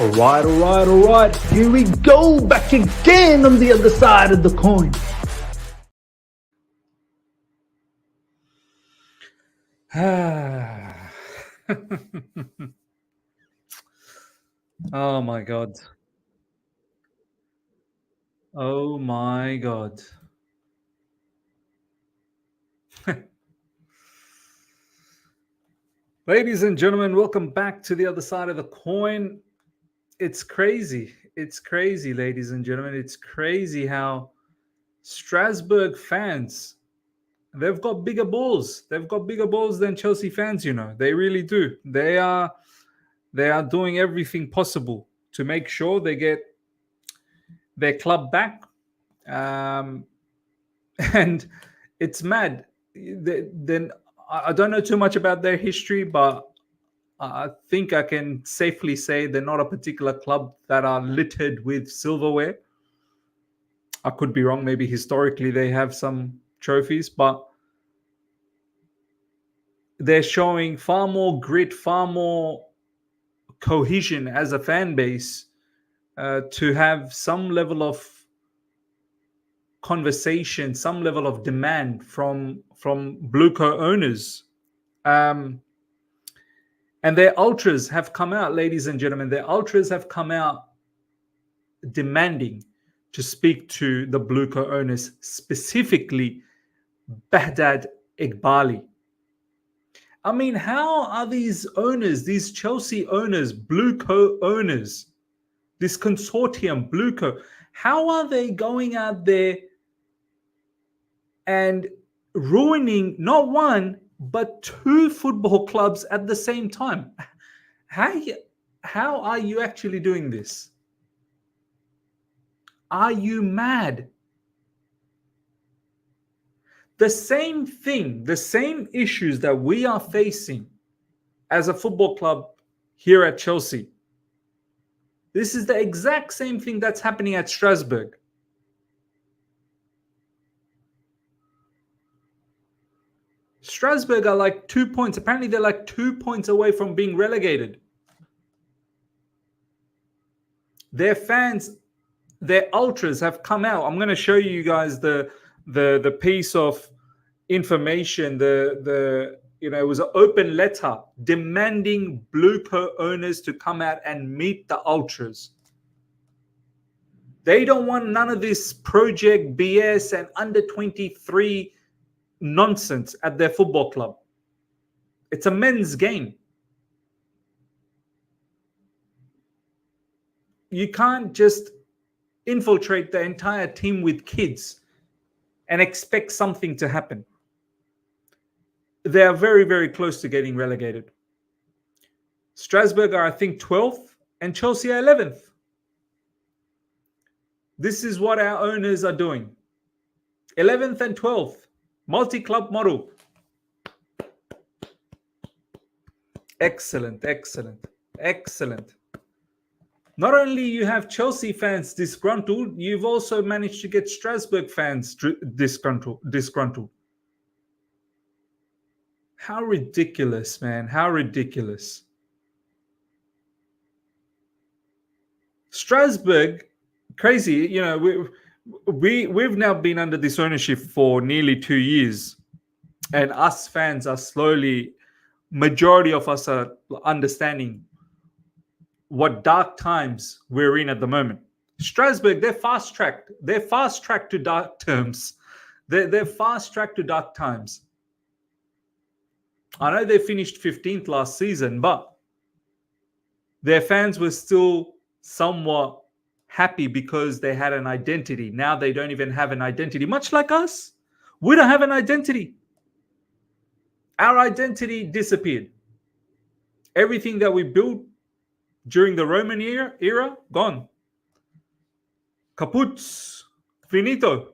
All right. Here we go, back again on the other side of the coin. Oh my God. Oh my God. Ladies and gentlemen, welcome back to the other side of the coin. It's crazy. It's crazy, ladies and gentlemen. It's crazy how Strasbourg fans, they've got bigger balls. They've got bigger balls than Chelsea fans, They really do. They are doing everything possible to make sure they get their club back. And it's mad. Then I don't know too much about their history, but I think I can safely say they're not a particular club that are littered with silverware. I could be wrong. Maybe historically they have some trophies, but they're showing far more grit, far more cohesion as a fan base to have some level of conversation, some level of demand from BlueCo owners. And their ultras have come out, ladies and gentlemen. Their ultras have come out demanding to speak to the BlueCo owners, specifically Behdad Eghbali. I mean, how are these owners, these Chelsea owners, BlueCo owners, this consortium, BlueCo, how are they going out there and ruining not one, but two football clubs at the same time? How are you actually doing this? Are you mad? The same thing, the same issues that we are facing as a football club here at Chelsea. This is the exact same thing that's happening at Strasbourg. Strasbourg are like 2 points. Apparently, they're like 2 points away from being relegated. Their fans, their ultras have come out. I'm going to show you guys the piece of information. It was an open letter demanding BlueCo owners to come out and meet the ultras. They don't want none of this project BS and under 23 nonsense at their football club. It's a men's game. You can't just infiltrate the entire team with kids and expect something to happen. They are very, very close to getting relegated. Strasbourg are, I think, 12th and Chelsea are 11th. This is what our owners are doing. 11th and 12th. Multi-club model. Excellent. Not only you have Chelsea fans disgruntled, you've also managed to get Strasbourg fans disgruntled. How ridiculous, man. How ridiculous. Strasbourg, crazy. We've now been under this ownership for nearly 2 years. And us fans are slowly, majority of us are understanding what dark times we're in at the moment. Strasbourg, they're fast-tracked. They're fast-tracked to dark terms. They're fast-tracked to dark times. I know they finished 15th last season, but their fans were still somewhat happy because they had an identity. Now they don't even have an identity. Much like us, we don't have an identity. Our identity disappeared. Everything that we built during the Roman era, gone. Kaput. Finito.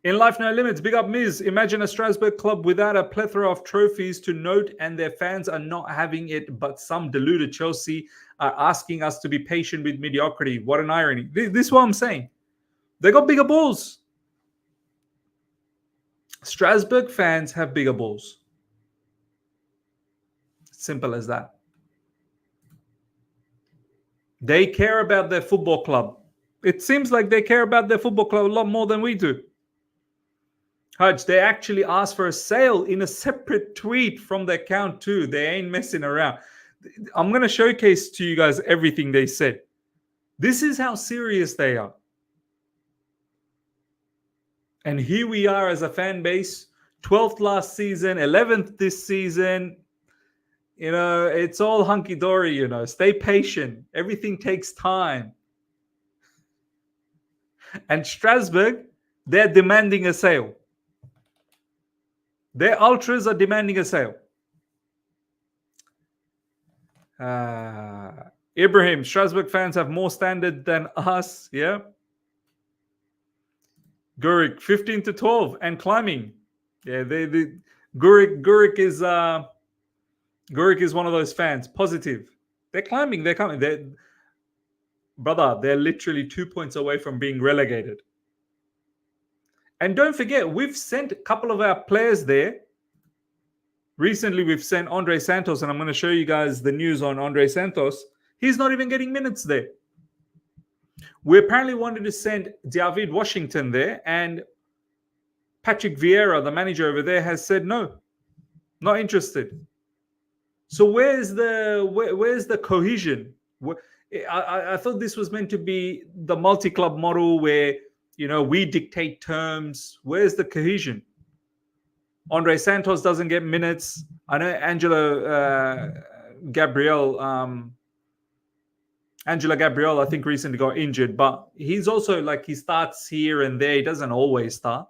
In life, no limits. Big up, Miz. Imagine a Strasbourg club without a plethora of trophies to note, and their fans are not having it, but some deluded Chelsea are asking us to be patient with mediocrity. What an irony. This is what I'm saying. They got bigger balls. Strasbourg fans have bigger balls. Simple as that. They care about their football club. It seems like they care about their football club a lot more than we do. Hutch, they actually asked for a sale in a separate tweet from the account too. They ain't messing around. I'm going to showcase to you guys everything they said. This is how serious they are. And here we are as a fan base, 12th last season, 11th this season. You know, it's all hunky-dory, you know. Stay patient. Everything takes time. And Strasbourg, they're demanding a sale. Their ultras are demanding a sale. Ibrahim, Strasbourg fans have more standard than us. Yeah. Gurik, 15-12 and climbing. Yeah, Gurik is one of those fans. Positive. They're climbing. They're coming. Brother, they're literally 2 points away from being relegated. And don't forget, we've sent a couple of our players there. Recently, we've sent Andre Santos, and I'm going to show you guys the news on Andre Santos. He's not even getting minutes there. We apparently wanted to send David Washington there, and Patrick Vieira, the manager over there, has said no, not interested. So where's the cohesion? I thought this was meant to be the multi-club model where, you know, we dictate terms. Where's the cohesion? Andre Santos doesn't get minutes. I know Angela Gabriel, I think recently got injured, but he's also like, he starts here and there. He doesn't always start.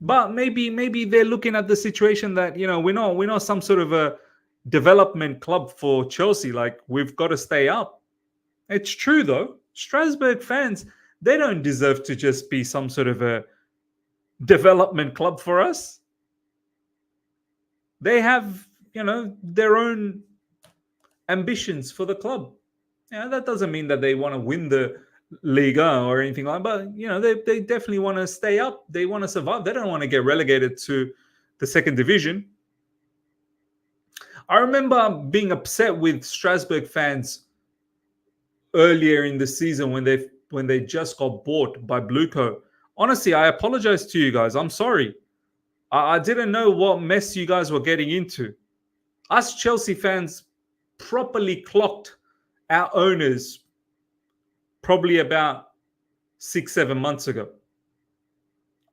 But maybe they're looking at the situation that, you know, we're not some sort of a development club for Chelsea. Like, we've got to stay up. It's true though. Strasbourg fans, they don't deserve to just be some sort of a development club for us. They have, you know, their own ambitions for the club. Yeah, that doesn't mean that they want to win the Liga or anything like that, but, you know, they definitely want to stay up. They want to survive. They don't want to get relegated to the second division. I remember being upset with Strasbourg fans earlier in the season when they just got bought by BlueCo. Honestly, I apologize to you guys. I'm sorry. I didn't know what mess you guys were getting into. Us Chelsea fans properly clocked our owners probably about 6-7 months ago.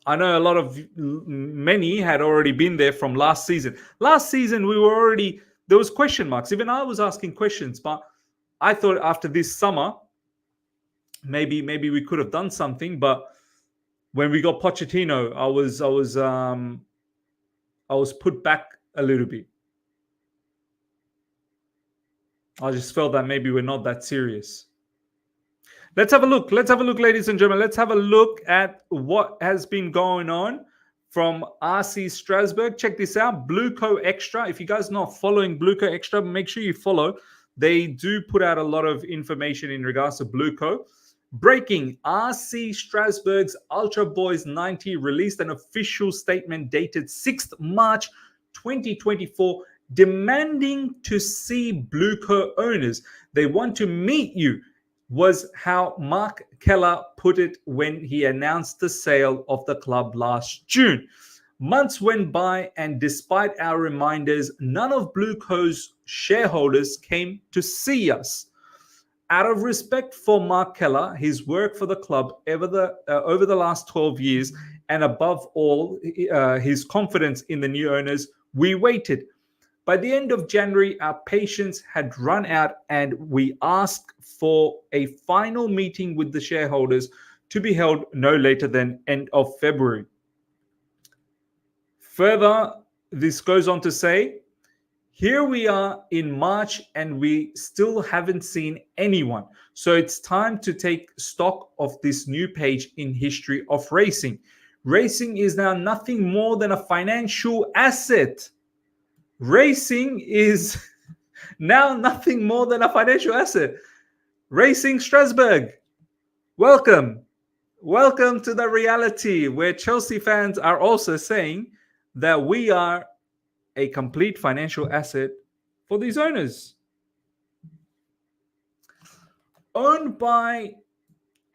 I know many had already been there from last season. Last season, there was question marks. Even I was asking questions, but I thought after this summer, maybe we could have done something. But when we got Pochettino, I was put back a little bit. I just felt that maybe we're not that serious. Let's have a look. Ladies and gentlemen. Let's have a look at what has been going on from RC Strasbourg. Check this out. BlueCo Extra. If you guys are not following BlueCo Extra, make sure you follow. They do put out a lot of information in regards to BlueCo. Breaking: RC Strasbourg's Ultra Boys 90 released an official statement dated 6th March 2024 demanding to see BlueCo owners. They want to meet you, was how Marc Keller put it when he announced the sale of the club last June. Months went by, and despite our reminders, none of BlueCo's shareholders came to see us. Out of respect for Marc Keller, his work for the club over the last 12 years, and above all, his confidence in the new owners, we waited. By the end of January, our patience had run out, and we asked for a final meeting with the shareholders to be held no later than end of February. Further, this goes on to say, here we are in March and we still haven't seen anyone. So it's time to take stock of this new page in history of racing. Racing is now nothing more than a financial asset. Racing is now nothing more than a financial asset. Racing Strasbourg, welcome. Welcome to the reality where Chelsea fans are also saying that we are a complete financial asset for these owners. Owned by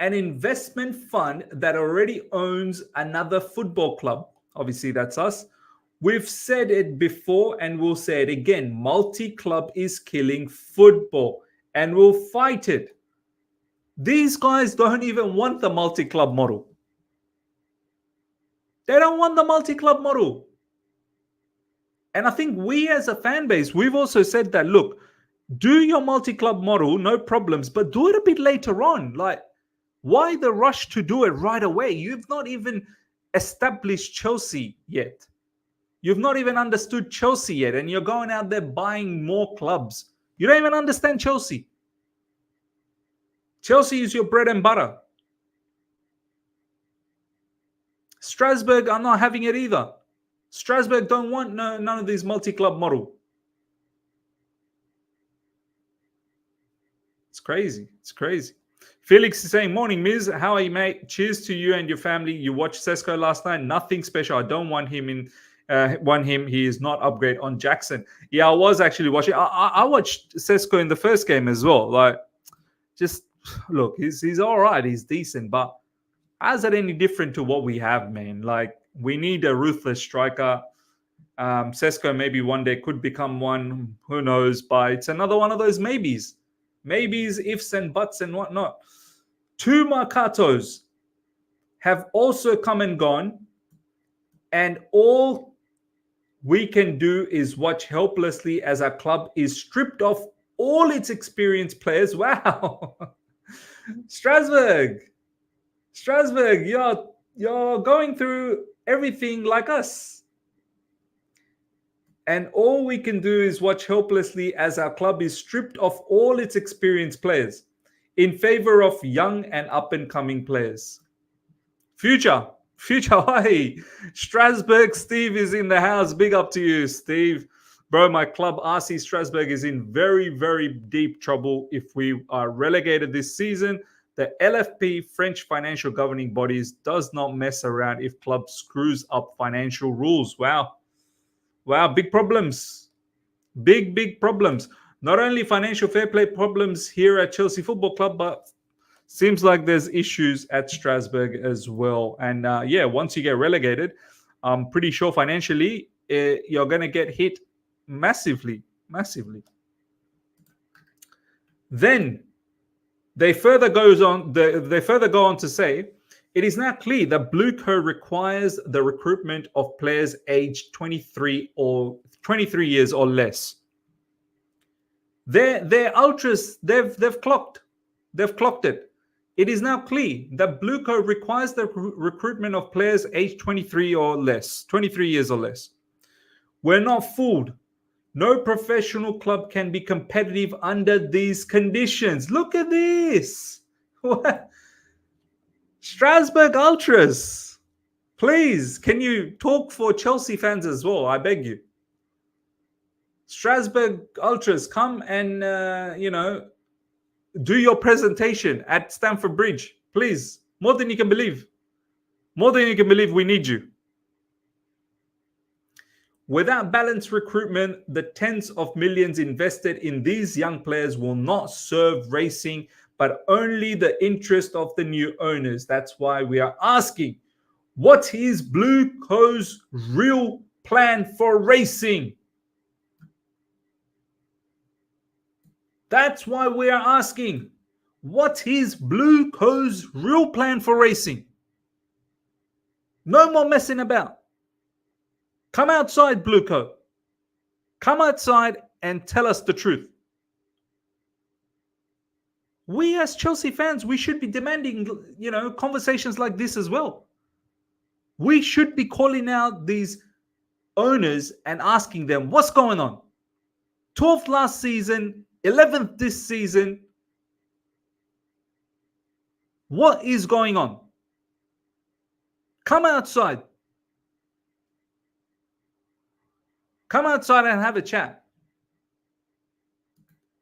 an investment fund that already owns another football club. Obviously, that's us. We've said it before and we'll say it again. Multi-club is killing football and we'll fight it. These guys don't even want the multi-club model. They don't want the multi-club model. And I think we as a fan base, we've also said that, look, do your multi-club model, no problems, but do it a bit later on. Like, why the rush to do it right away? You've not even established Chelsea yet. You've not even understood Chelsea yet, and you're going out there buying more clubs. You don't even understand Chelsea. Chelsea is your bread and butter. Strasbourg are not having it either. Strasbourg don't want none of these multi-club model. It's crazy. It's crazy. Felix is saying, morning, Miz. How are you, mate? Cheers to you and your family. You watched Sesko last night. Nothing special. I don't want him in. Want him. He is not upgrade on Jackson. Yeah, I was actually watching. I watched Sesko in the first game as well. Like, just look, he's all right. He's decent, but how's that any different to what we have, man? Like, we need a ruthless striker. Sesko maybe one day could become one. Who knows? But it's another one of those maybes. Maybes, ifs, and buts, and whatnot. 2 Mercatos have also come and gone, and all we can do is watch helplessly as our club is stripped of all its experienced players. Wow. Strasbourg, you're going through everything like us. And all we can do is watch helplessly as our club is stripped of all its experienced players in favor of young and up-and-coming players. Future, hey, Strasbourg, Steve is in the house. Big up to you, Steve. Bro, my club, RC Strasbourg, is in very, very deep trouble if we are relegated this season. The LFP, French financial governing bodies, does not mess around if club screws up financial rules. Wow, big problems. Big problems. Not only financial fair play problems here at Chelsea Football Club, but seems like there's issues at Strasbourg as well. And once you get relegated, I'm pretty sure financially you're going to get hit massively. Then they further go on to say, it is now clear that BlueCo requires the recruitment of players aged 23 years or less. Their ultras, they've clocked it. It is now clear that BlueCo requires the recruitment of players aged 23 years or less. We're not fooled. No professional club can be competitive under these conditions. Look at this. What? Strasbourg Ultras, please, can you talk for Chelsea fans as well? I beg you. Strasbourg Ultras, come and, do your presentation at Stamford Bridge, please. More than you can believe. We need you. Without balanced recruitment, the tens of millions invested in these young players will not serve racing, but only the interest of the new owners. That's why we are asking, what is BlueCo's real plan for racing? That's why we are asking, what is BlueCo's real plan for racing? No more messing about. Come outside, BlueCo. Come outside and tell us the truth. We as Chelsea fans, we should be demanding, conversations like this as well. We should be calling out these owners and asking them, what's going on? 12th last season, 11th this season. What is going on? Come outside. Come outside and have a chat.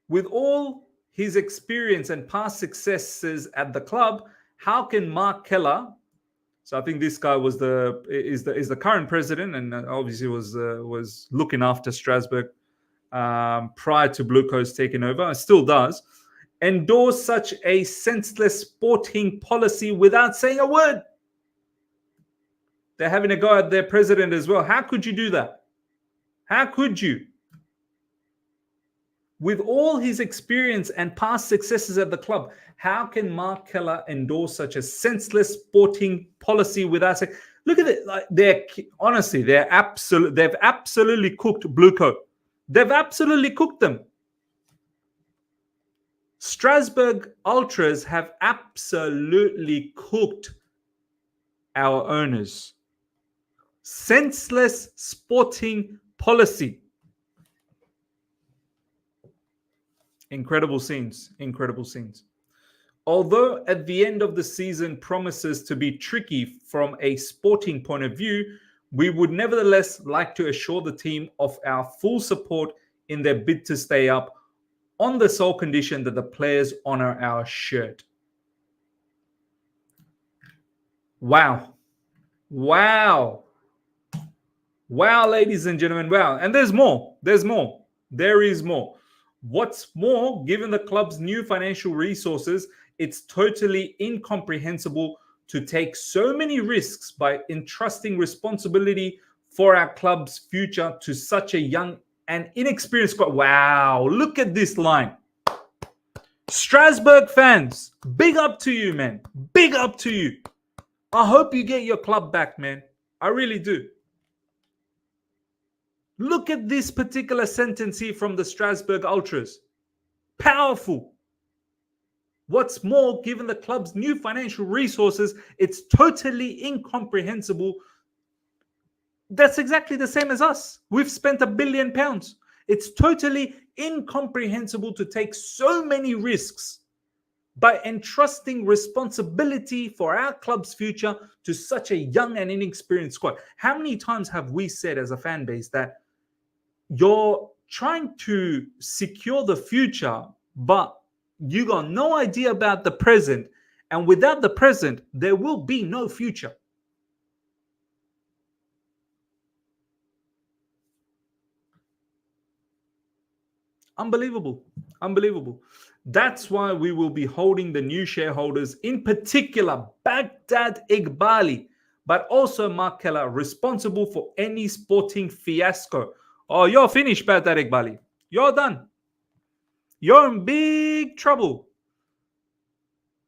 With all his experience and past successes at the club, how can Marc Keller So I think this guy is the current president, and obviously was looking after Strasbourg prior to BlueCo's taking over. It still does. Endorse such a senseless sporting policy without saying a word. They're having a go at their president as well. How could you do that? How could you? With all his experience and past successes at the club, how can Marc Keller endorse such a senseless sporting policy without saying? Look at it. Like they've absolutely cooked BlueCo. They've absolutely cooked them. Strasbourg Ultras have absolutely cooked our owners. Senseless sporting policy. Incredible scenes. Incredible scenes. Although at the end of the season promises to be tricky from a sporting point of view, we would nevertheless like to assure the team of our full support in their bid to stay up, on the sole condition that the players honor our shirt. Wow. Wow. Wow, ladies and gentlemen. Wow. And there's more. There's more. There is more. What's more, given the club's new financial resources, it's totally incomprehensible to take so many risks by entrusting responsibility for our club's future to such a young and inexperienced squad. Wow, look at this line. Strasbourg fans, big up to you, man. Big up to you. I hope you get your club back, man. I really do. Look at this particular sentence here from the Strasbourg Ultras. Powerful. What's more, given the club's new financial resources, it's totally incomprehensible. That's exactly the same as us. We've spent £1 billion. It's totally incomprehensible to take so many risks by entrusting responsibility for our club's future to such a young and inexperienced squad. How many times have we said as a fan base that you're trying to secure the future, but you got no idea about the present, and without the present, there will be no future. Unbelievable. Unbelievable. That's why we will be holding the new shareholders, in particular Behdad Eghbali, but also Marc Keller, responsible for any sporting fiasco. Oh, you're finished, Behdad Eghbali. You're done. You're in big trouble.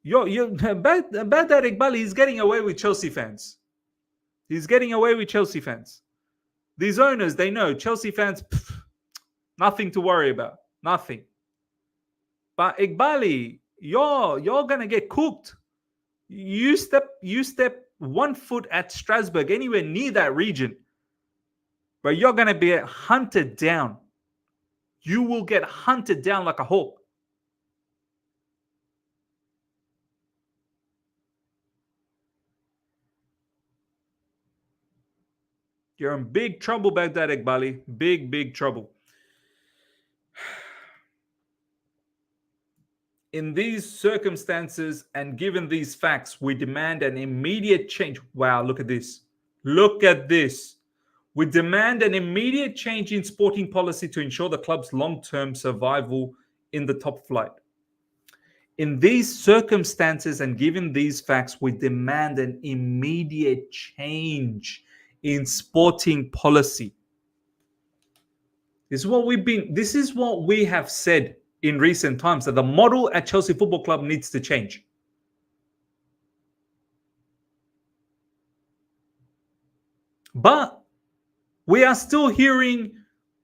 Behdad Eghbali is getting away with Chelsea fans. He's getting away with Chelsea fans. These owners, they know Chelsea fans, nothing to worry about. Nothing. But Eghbali, you're gonna get cooked. You step 1 foot at Strasbourg, anywhere near that region, but you're gonna be hunted down. You will get hunted down like a hawk. You're in big trouble, Behdad Eghbali. Big, big trouble. In these circumstances and given these facts, we demand an immediate change. Wow, look at this. Look at this. We demand an immediate change in sporting policy to ensure the club's long-term survival in the top flight. In these circumstances and given these facts, we demand an immediate change in sporting policy. This is what we have said in recent times, that the model at Chelsea Football Club needs to change. But we are still hearing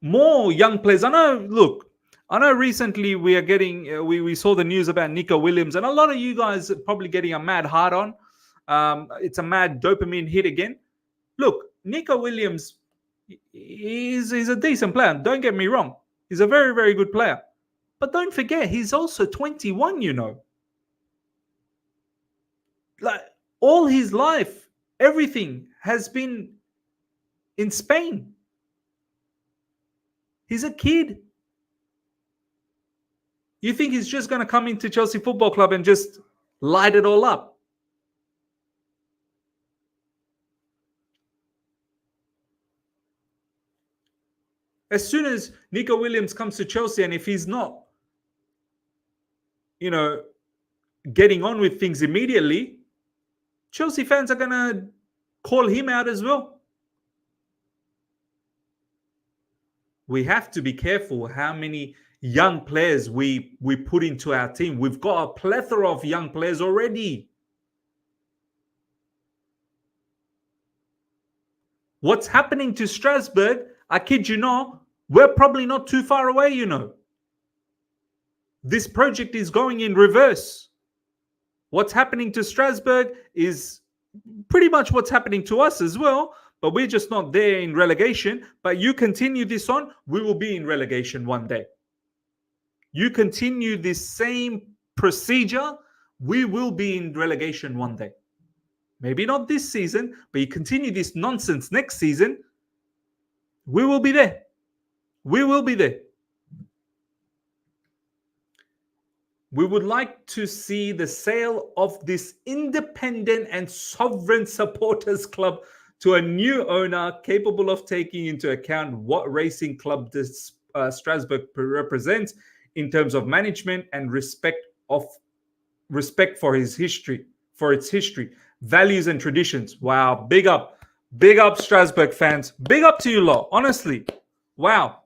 more young players. I know recently we are getting, we saw the news about Nico Williams, and a lot of you guys are probably getting a mad hard on. It's a mad dopamine hit again. Look, Nico Williams, he's a decent player. Don't get me wrong. He's a very, very good player. But don't forget, he's also 21, you know. Like, all his life, everything has been in Spain. He's a kid. You think he's just going to come into Chelsea Football Club and just light it all up? As soon as Nico Williams comes to Chelsea, and if he's not, getting on with things immediately, Chelsea fans are going to call him out as well. We have to be careful how many young players we put into our team. We've got a plethora of young players already. What's happening to Strasbourg, I kid you not, we're probably not too far away, This project is going in reverse. What's happening to Strasbourg is pretty much what's happening to us as well, but we're just not there in relegation. But you continue this on, we will be in relegation one day. You continue this same procedure, we will be in relegation one day. Maybe not this season, but you continue this nonsense next season, we will be there. We will be there. We would like to see the sale of this independent and sovereign supporters club to a new owner capable of taking into account what racing club this Strasbourg represents in terms of management and respect for its history, values and traditions. Wow, big up Strasbourg fans. Big up to you lot, honestly. Wow,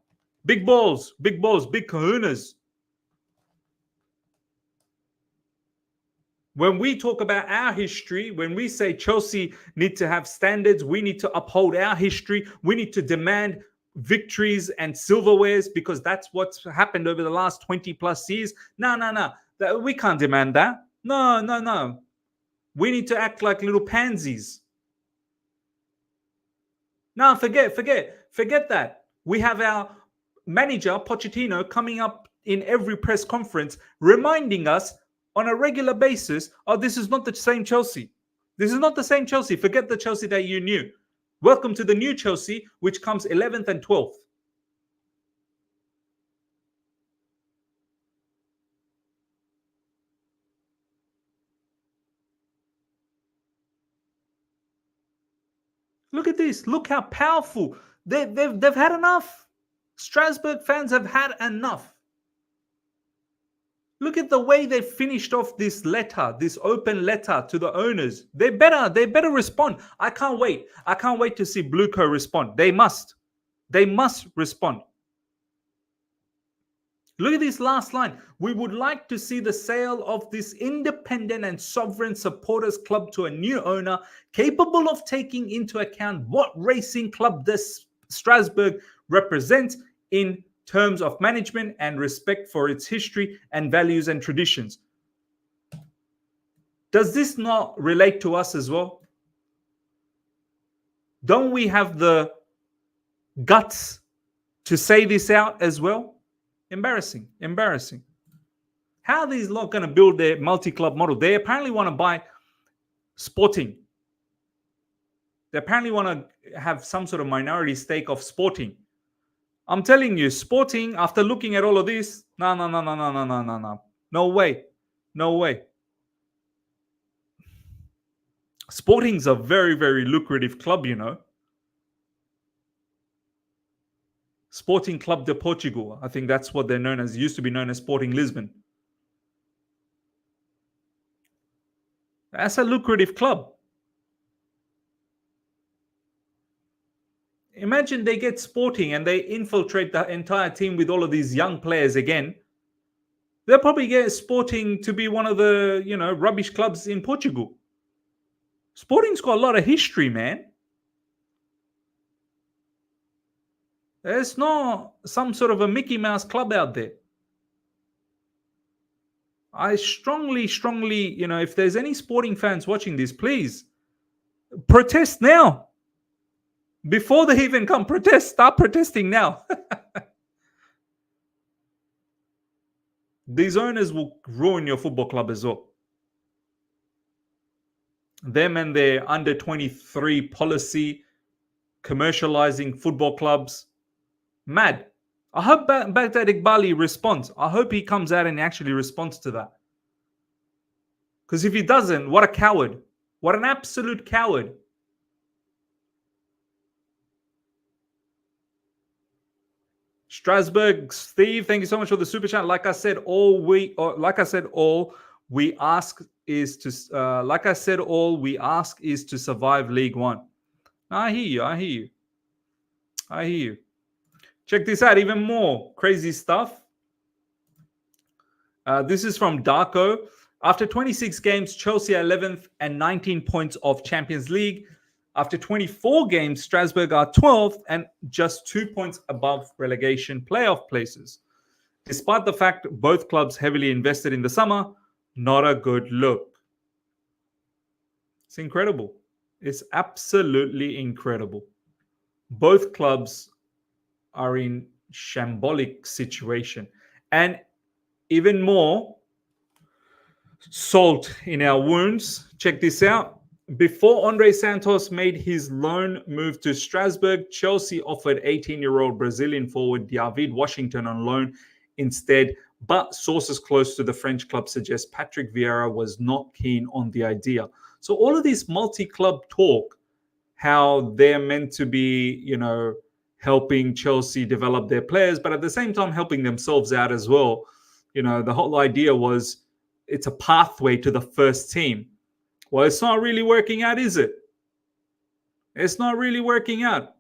big balls, big kahunas. When we talk about our history, when we say Chelsea need to have standards, we need to uphold our history. We need to demand victories and silverwares because that's what's happened over the last 20 plus years. No. We can't demand that. No. We need to act like little pansies. No, forget that. We have our manager, Pochettino, coming up in every press conference, reminding us on a regular basis, this is not the same Chelsea. This is not the same Chelsea. Forget the Chelsea that you knew. Welcome to the new Chelsea, which comes 11th and 12th. Look at this. Look how powerful. They've had enough. Strasbourg fans have had enough. Look at the way they finished off this letter, this open letter to the owners. They better respond. I can't wait. I can't wait to see BlueCo respond. They must respond. Look at this last line. We would like to see the sale of this independent and sovereign supporters club to a new owner capable of taking into account what racing club this Strasbourg represents in terms of management and respect for its history and values and traditions. Does this not relate to us as well? Don't we have the guts to say this out as well? Embarrassing. How are these lot going to build their multi-club model? They apparently want to buy Sporting. They apparently want to have some sort of minority stake of Sporting. I'm telling you, Sporting, after looking at all of this, no. No way. Sporting's a very, very lucrative club, Sporting Club de Portugal. I think that's what they're known as. Used to be known as Sporting Lisbon. That's a lucrative club. Imagine they get Sporting and they infiltrate the entire team with all of these young players again. They'll probably get Sporting to be one of the, rubbish clubs in Portugal. Sporting's got a lot of history, man. There's not some sort of a Mickey Mouse club out there. I strongly, if there's any Sporting fans watching this, please protest now. Before they even come, start protesting now. These owners will ruin your football club as well. Them and their under 23 policy, commercializing football clubs. Mad. I hope Behdad Eghbali responds. I hope he comes out and actually responds to that. Because if he doesn't, what a coward. What an absolute coward. Strasbourg, Steve, thank you so much for the super chat. Like I said, all we ask is to survive League One. I hear you. Check this out, even more crazy stuff. This is from Darko. After 26 games, Chelsea are 11th and 19 points off Champions League. After 24 games, Strasbourg are 12th and just 2 points above relegation playoff places. Despite the fact both clubs heavily invested in the summer, not a good look. It's incredible. It's absolutely incredible. Both clubs are in shambolic situation. And even more salt in our wounds. Check this out. Before Andre Santos made his loan move to Strasbourg, Chelsea offered 18-year-old Brazilian forward David Washington on loan instead, but sources close to the French club suggest Patrick Vieira was not keen on the idea. So all of this multi-club talk, how they're meant to be, helping Chelsea develop their players, but at the same time helping themselves out as well. The whole idea was it's a pathway to the first team. Well, it's not really working out, is it? It's not really working out.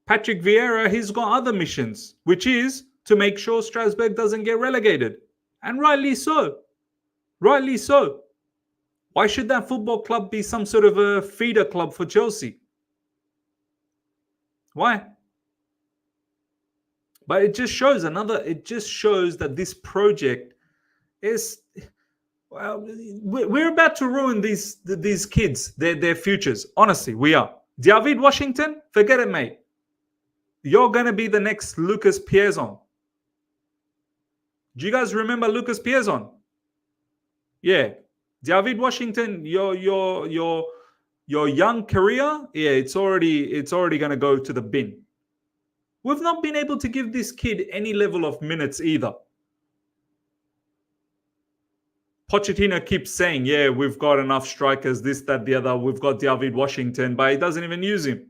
Patrick Vieira, he's got other missions, which is to make sure Strasbourg doesn't get relegated. And rightly so. Rightly so. Why should that football club be some sort of a feeder club for Chelsea? Why? But it just shows that this project is, well, we're about to ruin these kids, their futures. Honestly, we are. David Washington, forget it, mate. You're going to be the next Lucas Piazon. Do you guys remember Lucas Piazon? Yeah. David Washington, your young career, yeah, it's already going to go to the bin. We've not been able to give this kid any level of minutes either. Pochettino keeps saying, yeah, we've got enough strikers, this, that, the other. We've got David Washington, but he doesn't even use him.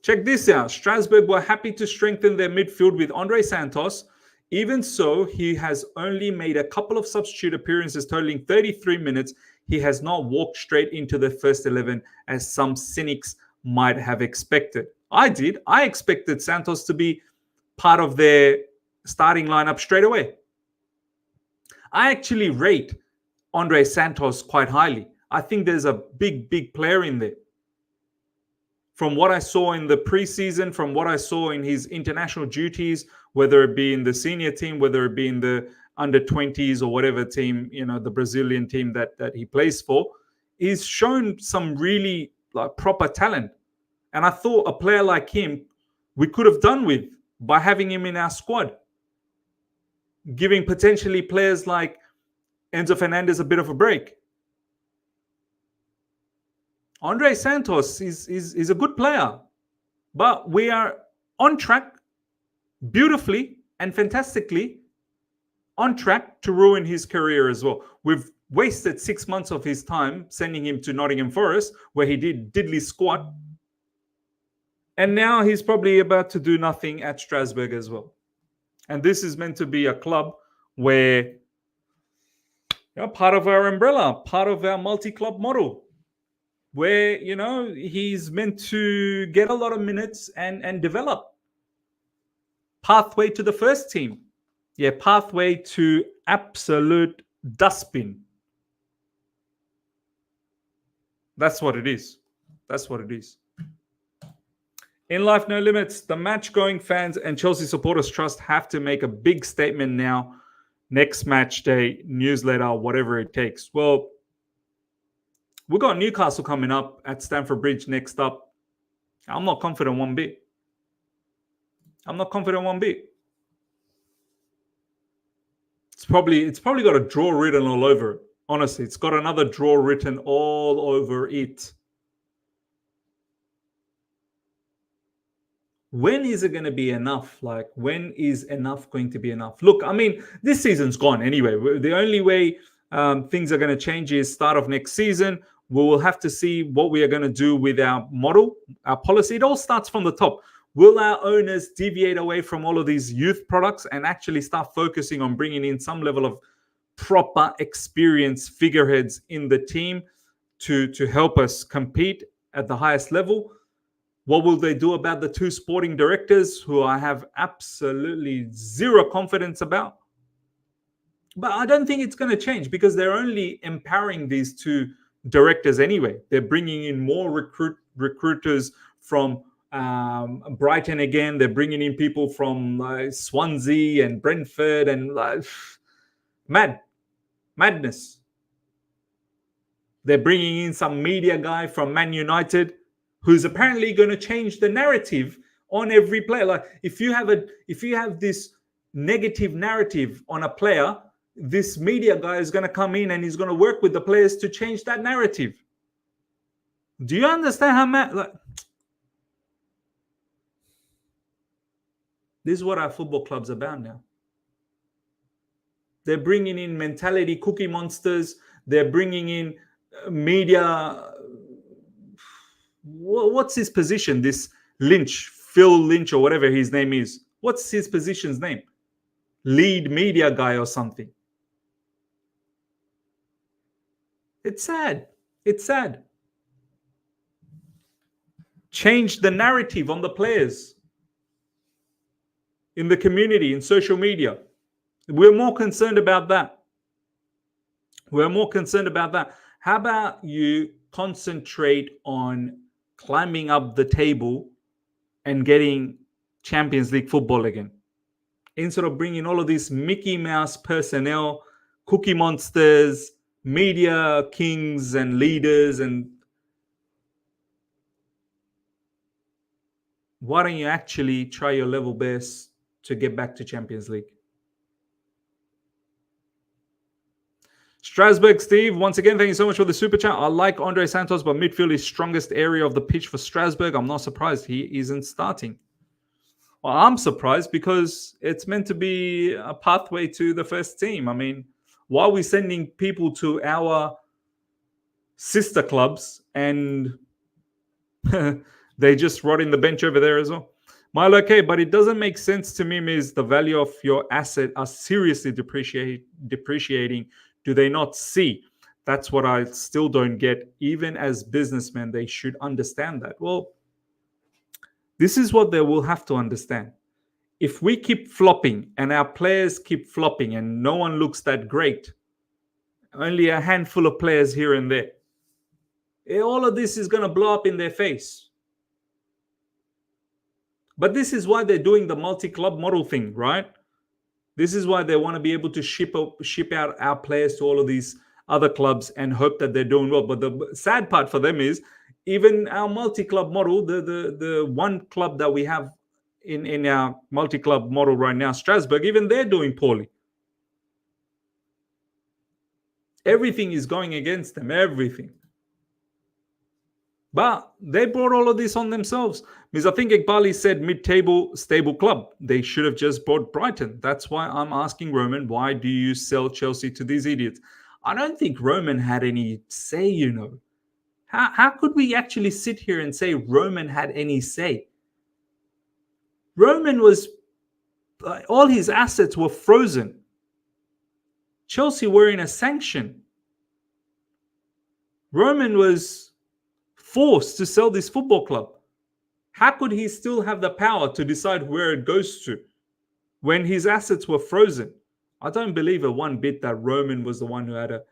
Check this out. Strasbourg were happy to strengthen their midfield with Andre Santos. Even so, he has only made a couple of substitute appearances totaling 33 minutes. He has not walked straight into the first 11 as some cynics might have expected. I did. I expected Santos to be part of their starting lineup straight away. I actually rate Andre Santos quite highly. I think there's a big player in there. From what I saw in the preseason, from what I saw in his international duties, whether it be in the senior team, whether it be in the under-20s or whatever team, the Brazilian team that he plays for, he's shown some really proper talent. And I thought a player like him, we could have done with by having him in our squad. Giving potentially players like Enzo Fernandez a bit of a break. Andre Santos is a good player, but we are on track, beautifully and fantastically on track to ruin his career as well. We've wasted 6 months of his time sending him to Nottingham Forest, where he did diddly squat. And now he's probably about to do nothing at Strasbourg as well. And this is meant to be a club where part of our umbrella, part of our multi-club model, where, he's meant to get a lot of minutes and develop. Pathway to the first team. Yeah, pathway to absolute dustbin. That's what it is. That's what it is. In Life No Limits, the match-going fans and Chelsea Supporters Trust have to make a big statement now. Next match day, newsletter, whatever it takes. Well, we've got Newcastle coming up at Stamford Bridge next up. I'm not confident one bit. It's probably got a draw written all over it. Honestly, it's got another draw written all over it. When is it going to be enough? When is enough going to be enough? Look, I mean, this season's gone anyway. The only way things are going to change is start of next season We will have to see what we are going to do with our model, our policy. It all starts from the top. Will our owners deviate away from all of these youth products and actually start focusing on bringing in some level of proper experienced figureheads in the team to help us compete at the highest level? What will they do about the two sporting directors who I have absolutely zero confidence about? But I don't think it's going to change because they're only empowering these two directors anyway. They're bringing in more recruiters from Brighton again. They're bringing in people from Swansea and Brentford and madness. They're bringing in some media guy from Man United who's apparently going to change the narrative on every player. Like if you have this negative narrative on a player, this media guy is going to come in and he's going to work with the players to change that narrative. Do you understand how mad? This is what our football club's about now. They're bringing in mentality cookie monsters. They're bringing in media. What's his position? This Phil Lynch or whatever his name is. What's his position's name? Lead media guy or something. It's sad. It's sad. Change the narrative on the players, in the community, in social media. We're more concerned about that. We're more concerned about that. How about you concentrate on climbing up the table and getting Champions League football again, instead of bringing all of these Mickey Mouse personnel, cookie monsters, media kings and leaders? And why don't you actually try your level best to get back to Champions League? Strasbourg Steve, once again, thank you so much for the super chat. I like Andre Santos, but midfield is strongest area of the pitch for Strasbourg. I'm not surprised he isn't starting. Well, I'm surprised because it's meant to be a pathway to the first team. I mean, why are we sending people to our sister clubs and they just rot in the bench over there as well? Milo, okay, but it doesn't make sense to me, Miz. The value of your asset are seriously depreciating. Do they not see? That's what I still don't get. Even as businessmen, they should understand that. Well, this is what they will have to understand. If we keep flopping and our players keep flopping and no one looks that great, only a handful of players here and there, all of this is going to blow up in their face. But this is why they're doing the multi-club model thing, right? This is why they want to be able to ship out our players to all of these other clubs and hope that they're doing well. But the sad part for them is even our multi-club model, the one club that we have in our multi-club model right now, Strasbourg, even they're doing poorly. Everything is going against them, everything. But they brought all of this on themselves. Because I think Eghbali said mid-table, stable club. They should have just bought Brighton. That's why I'm asking Roman, why do you sell Chelsea to these idiots? I don't think Roman had any say, you know. How could we actually sit here and say Roman had any say? Roman was, all his assets were frozen. Chelsea were in a sanction. Roman was forced to sell this football club. How could he still have the power to decide where it goes to when his assets were frozen? I don't believe it one bit that Roman was the one who had a...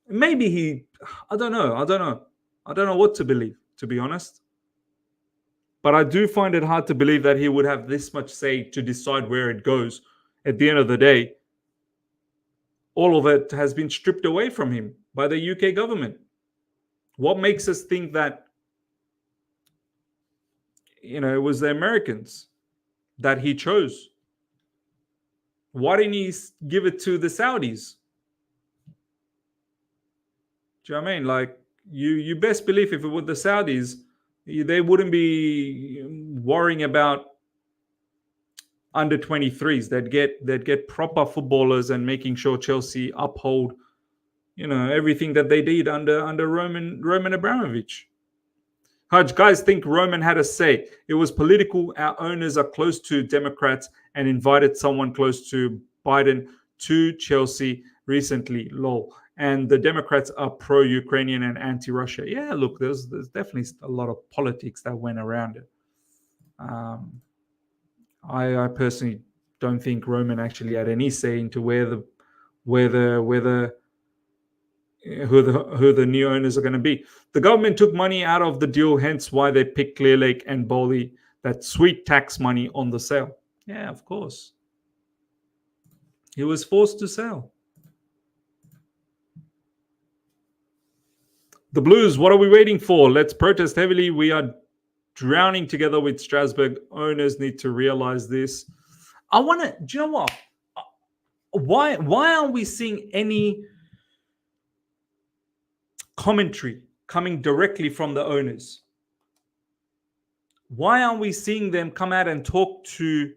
Maybe he... I don't know. I don't know what to believe, to be honest. But I do find it hard to believe that he would have this much say to decide where it goes. At the end of the day, all of it has been stripped away from him by the UK government. What makes us think that, you know, it was the Americans that he chose? Why didn't he give it to the Saudis? Do you know what I mean? Like, you best believe if it were the Saudis, they wouldn't be worrying about under 23s. They'd get proper footballers and making sure Chelsea uphold everything that they did under Roman Abramovich. Haj, guys think Roman had a say. It was political. Our owners are close to Democrats and invited someone close to Biden to Chelsea recently. Lol. And the Democrats are pro-Ukrainian and anti-Russia. Yeah, look, there's definitely a lot of politics that went around it. I personally don't think Roman actually had any say into who the new owners are going to be. The government took money out of the deal, hence why they picked Clear Lake and Bali, that sweet tax money on the sale. Yeah, of course. He was forced to sell. The Blues, what are we waiting for? Let's protest heavily. We are drowning together with Strasbourg. Owners need to realize this. Do you know what? Why aren't we seeing any commentary coming directly from the owners? Why aren't we seeing them come out and talk to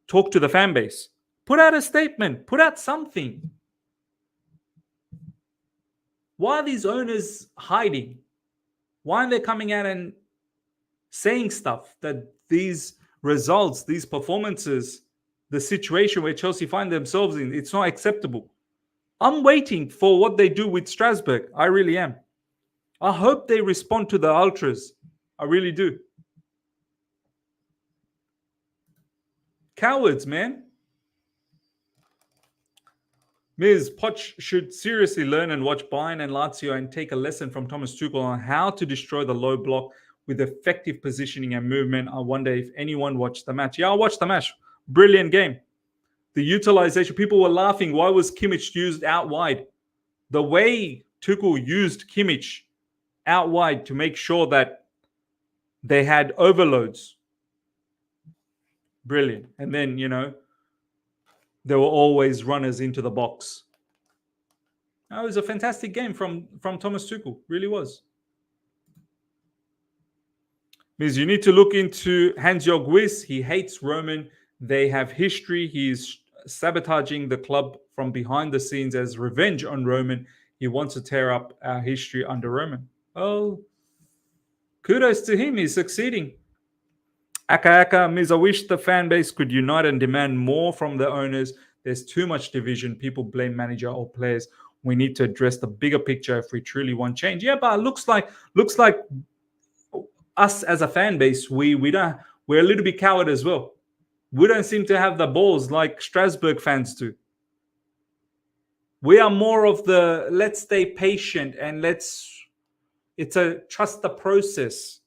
the fan base? Put out a statement, put out something. Why are these owners hiding? Why aren't they coming out and saying stuff that these results, these performances, the situation where Chelsea find themselves in, it's not acceptable? I'm waiting for what they do with Strasbourg. I really am. I hope they respond to the ultras. I really do. Cowards, man. Ms. Poch should seriously learn and watch Bayern and Lazio and take a lesson from Thomas Tuchel on how to destroy the low block with effective positioning and movement. I wonder if anyone watched the match. Yeah, I watched the match. Brilliant game. The utilization, people were laughing. Why was Kimmich used out wide? The way Tuchel used Kimmich out wide to make sure that they had overloads. Brilliant. And then, there were always runners into the box. That was a fantastic game from Thomas Tuchel. Really was. Means you need to look into Hans-Jörg Wyss. He hates Roman. They have history. He's sabotaging the club from behind the scenes as revenge on Roman. He wants to tear up our history under Roman. Oh, kudos to him. He's succeeding. Aka, Miz, I wish the fan base could unite and demand more from the owners. There's too much division. People blame manager or players. We need to address the bigger picture if we truly want change. Yeah, but it looks like us as a fan base, we're a little bit coward as well. We don't seem to have the balls like Strasbourg fans do. We are more of the let's stay patient and it's a trust the process.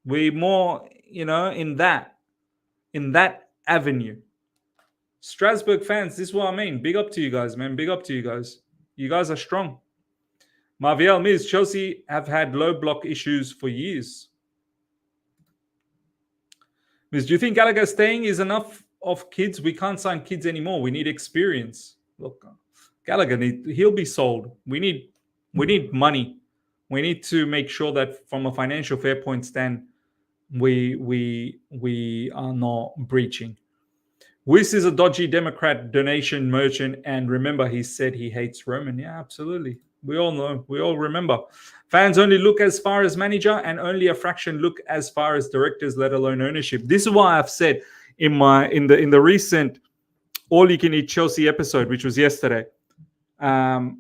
We're more, in that avenue. Strasbourg fans, this is what I mean. Big up to you guys, man. Big up to you guys. You guys are strong. Marviel Miz, Chelsea have had low block issues for years. Miz, do you think Gallagher staying is enough of kids? We can't sign kids anymore. We need experience. Look, Gallagher, he'll be sold. We need money. We need to make sure that from a financial fair point stand, we are not breaching. Wyss is a dodgy Democrat donation merchant, and remember, he said he hates Roman. Yeah, absolutely. We all know. We all remember. Fans only look as far as manager, and only a fraction look as far as directors, let alone ownership. This is why I've said in the recent All You Can Eat Chelsea episode, which was yesterday. Everyone's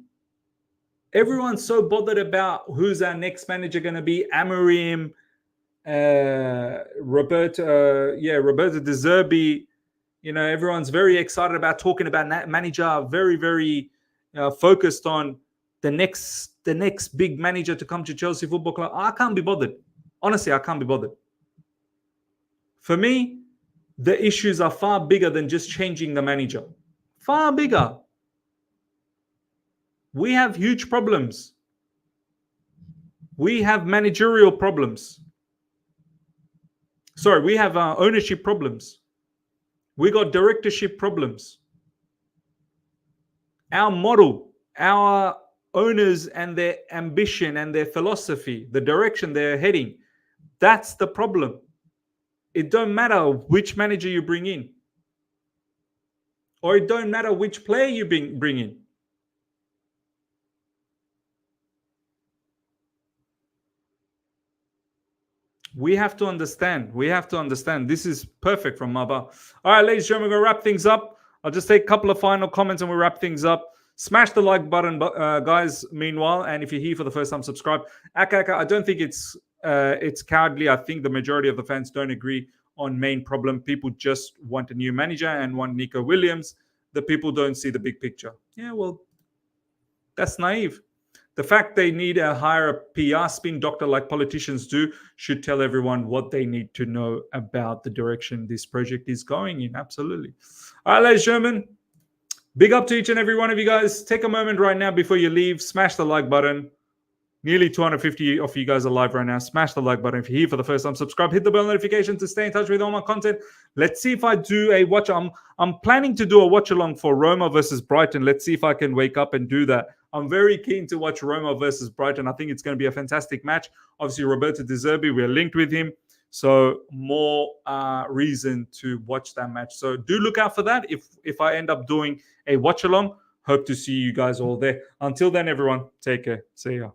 so bothered about who's our next manager going to be. Amorim, Roberto De Zerbi. Everyone's very excited about talking about that manager. Very, very focused on the next big manager to come to Chelsea Football Club. I can't be bothered. Honestly, I can't be bothered. For me, the issues are far bigger than just changing the manager. Far bigger. We have huge problems. We have managerial problems. Sorry, we have ownership problems. We got directorship problems. Our model, our owners and their ambition and their philosophy, the direction they're heading, that's the problem. It don't matter which manager you bring in. Or it don't matter which player you bring in. We have to understand. This is perfect from Maba. All right, ladies and gentlemen, we're going to wrap things up. I'll just take a couple of final comments and we'll wrap things up. Smash the like button, guys, meanwhile. And if you're here for the first time, subscribe. Aka, I don't think it's cowardly. I think the majority of the fans don't agree on main problem. People just want a new manager and want Nico Williams. The people don't see the big picture. Yeah, well, that's naive. The fact they need to hire a PR spin doctor like politicians do should tell everyone what they need to know about the direction this project is going in. Absolutely. All right, ladies and gentlemen, big up to each and every one of you guys. Take a moment right now before you leave. Smash the like button. Nearly 250 of you guys are live right now. Smash the like button. If you're here for the first time, subscribe. Hit the bell notification to stay in touch with all my content. Let's see if I do a watch. I'm planning to do a watch along for Roma versus Brighton. Let's see if I can wake up and do that. I'm very keen to watch Roma versus Brighton. I think it's going to be a fantastic match. Obviously, Roberto De Zerbi, we're linked with him. So more reason to watch that match. So do look out for that. If I end up doing a watch along, hope to see you guys all there. Until then, everyone, take care. See ya.